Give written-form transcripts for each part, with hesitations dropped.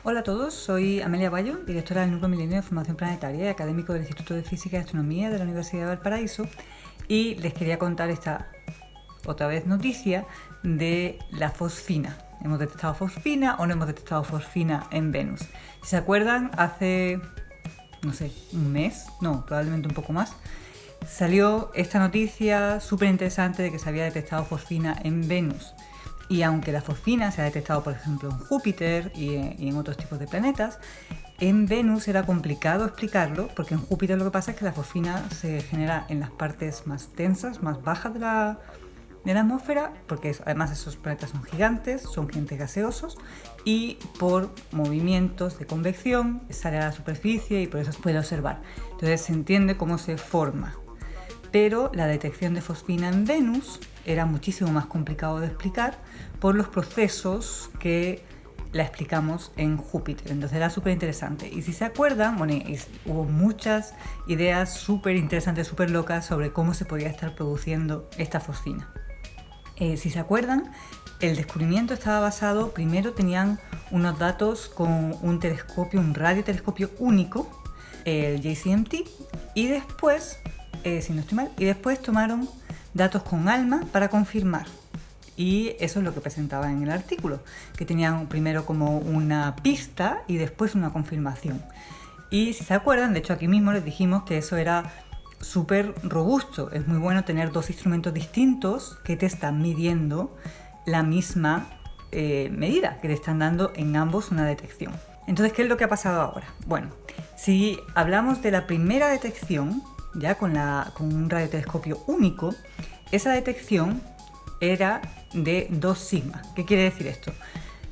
Hola a todos, soy Amelia Bayo, directora del Núcleo Milenio de Formación Planetaria y académico del Instituto de Física y Astronomía de la Universidad de Valparaíso, y les quería contar esta otra vez noticia de la fosfina. ¿Hemos detectado fosfina o no hemos detectado fosfina en Venus? Si se acuerdan, hace, no sé, un mes, no, probablemente un poco más, salió esta noticia súper interesante de que se había detectado fosfina en Venus. Y aunque la fosfina se ha detectado, por ejemplo, en Júpiter y en otros tipos de planetas, en Venus era complicado explicarlo, porque en Júpiter lo que pasa es que la fosfina se genera en las partes más densas, más bajas de la atmósfera, porque además esos planetas son gigantes gaseosos, y por movimientos de convección sale a la superficie y por eso se puede observar. Entonces se entiende cómo se forma. Pero la detección de fosfina en Venus era muchísimo más complicado de explicar por los procesos que la explicamos en Júpiter. Entonces era súper interesante. Y si se acuerdan, bueno, hubo muchas ideas súper interesantes, súper locas sobre cómo se podía estar produciendo esta fosfina. Si se acuerdan, el descubrimiento estaba basado, primero tenían unos datos con un telescopio, un radiotelescopio único, el JCMT, y después, si no estoy mal, y después tomaron datos con ALMA para confirmar. Y eso es lo que presentaba en el artículo, que tenían primero como una pista y después una confirmación. Y si se acuerdan, de hecho aquí mismo les dijimos que eso era súper robusto. Es muy bueno tener dos instrumentos distintos que te están midiendo la misma medida, que te están dando en ambos una detección. Entonces, ¿qué es lo que ha pasado ahora? Bueno, si hablamos de la primera detección, ya con un radiotelescopio único, esa detección era de 2 sigma. ¿Qué quiere decir esto?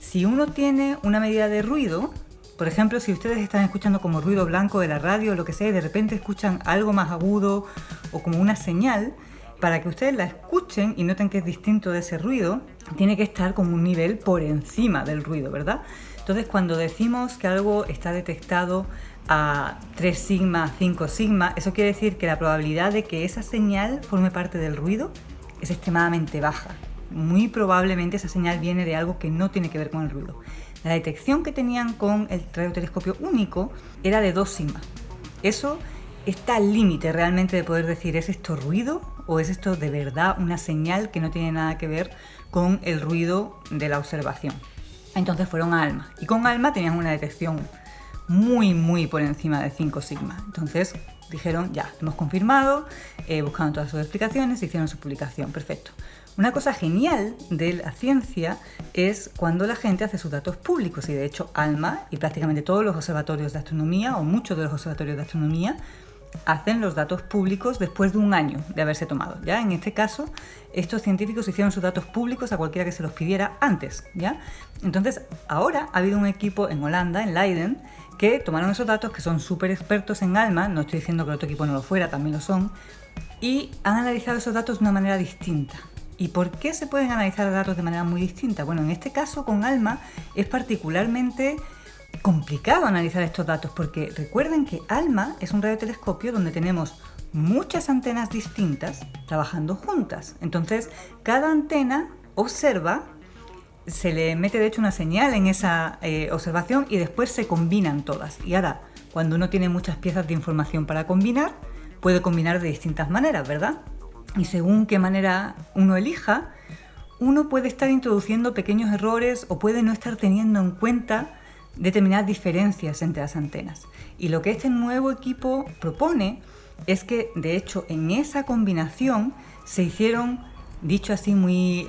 Si uno tiene una medida de ruido, por ejemplo, si ustedes están escuchando como ruido blanco de la radio o lo que sea, y de repente escuchan algo más agudo o como una señal, para que ustedes la escuchen y noten que es distinto de ese ruido, tiene que estar como un nivel por encima del ruido, ¿verdad? Entonces, cuando decimos que algo está detectado a 3 sigma, 5 sigma, eso quiere decir que la probabilidad de que esa señal forme parte del ruido es extremadamente baja. Muy probablemente esa señal viene de algo que no tiene que ver con el ruido. La detección que tenían con el radiotelescopio único era de 2 sigma. Eso está al límite realmente de poder decir, ¿es esto ruido o es esto de verdad una señal que no tiene nada que ver con el ruido de la observación? Entonces fueron a ALMA, y con ALMA tenían una detección muy por encima de 5 sigma. Entonces dijeron, ya, hemos confirmado, buscaron todas sus explicaciones, hicieron su publicación, perfecto. Una cosa genial de la ciencia es cuando la gente hace sus datos públicos, y de hecho ALMA y prácticamente todos los observatorios de astronomía, o muchos de los observatorios de astronomía, hacen los datos públicos después de un año de haberse tomado. ¿Ya? En este caso, estos científicos hicieron sus datos públicos a cualquiera que se los pidiera antes. ¿Ya? Entonces, ahora ha habido un equipo en Holanda, en Leiden, que tomaron esos datos, que son súper expertos en ALMA, no estoy diciendo que el otro equipo no lo fuera, también lo son, y han analizado esos datos de una manera distinta. ¿Y por qué se pueden analizar datos de manera muy distinta? Bueno, en este caso con ALMA es particularmente complicado analizar estos datos, porque recuerden que ALMA es un radiotelescopio donde tenemos muchas antenas distintas trabajando juntas. Entonces, cada antena observa, se le mete de hecho una señal en esa observación y después se combinan todas. Y ahora, cuando uno tiene muchas piezas de información para combinar, puede combinar de distintas maneras, ¿verdad? Y según qué manera uno elija, uno puede estar introduciendo pequeños errores o puede no estar teniendo en cuenta determinadas diferencias entre las antenas. Y lo que este nuevo equipo propone es que, de hecho, en esa combinación se hicieron, dicho así muy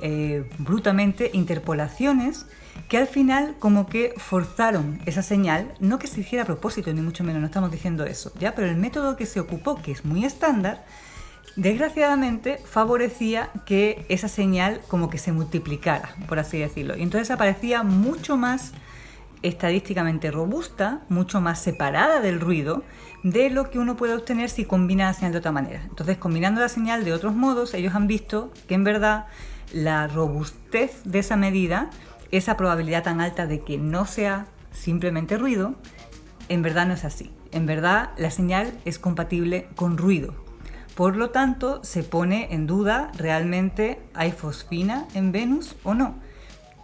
brutamente, interpolaciones que al final como que forzaron esa señal, no que se hiciera a propósito, ni mucho menos, no estamos diciendo eso, ¿ya? Pero el método que se ocupó, que es muy estándar, desgraciadamente favorecía que esa señal como que se multiplicara, por así decirlo. Y entonces aparecía mucho más estadísticamente robusta, mucho más separada del ruido de lo que uno puede obtener si combina la señal de otra manera. Entonces, combinando la señal de otros modos, ellos han visto que en verdad la robustez de esa medida, esa probabilidad tan alta de que no sea simplemente ruido, en verdad no es así. En verdad la señal es compatible con ruido. Por lo tanto, se pone en duda realmente hay fosfina en Venus o no.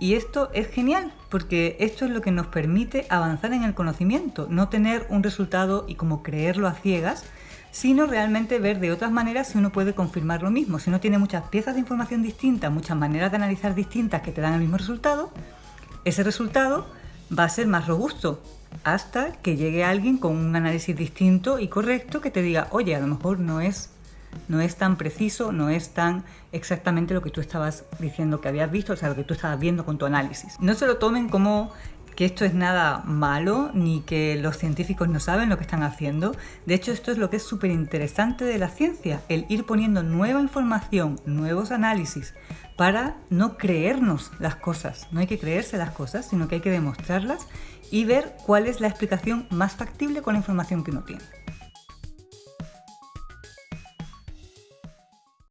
Y esto es genial, porque esto es lo que nos permite avanzar en el conocimiento, no tener un resultado y como creerlo a ciegas, sino realmente ver de otras maneras si uno puede confirmar lo mismo. Si uno tiene muchas piezas de información distintas, muchas maneras de analizar distintas que te dan el mismo resultado, ese resultado va a ser más robusto hasta que llegue alguien con un análisis distinto y correcto que te diga, oye, a lo mejor no es tan preciso, no es tan exactamente lo que tú estabas diciendo que habías visto, o sea, lo que tú estabas viendo con tu análisis. No se lo tomen como que esto es nada malo, ni que los científicos no saben lo que están haciendo. De hecho, esto es lo que es súper interesante de la ciencia, el ir poniendo nueva información, nuevos análisis, para no creernos las cosas. No hay que creerse las cosas, sino que hay que demostrarlas y ver cuál es la explicación más factible con la información que uno tiene.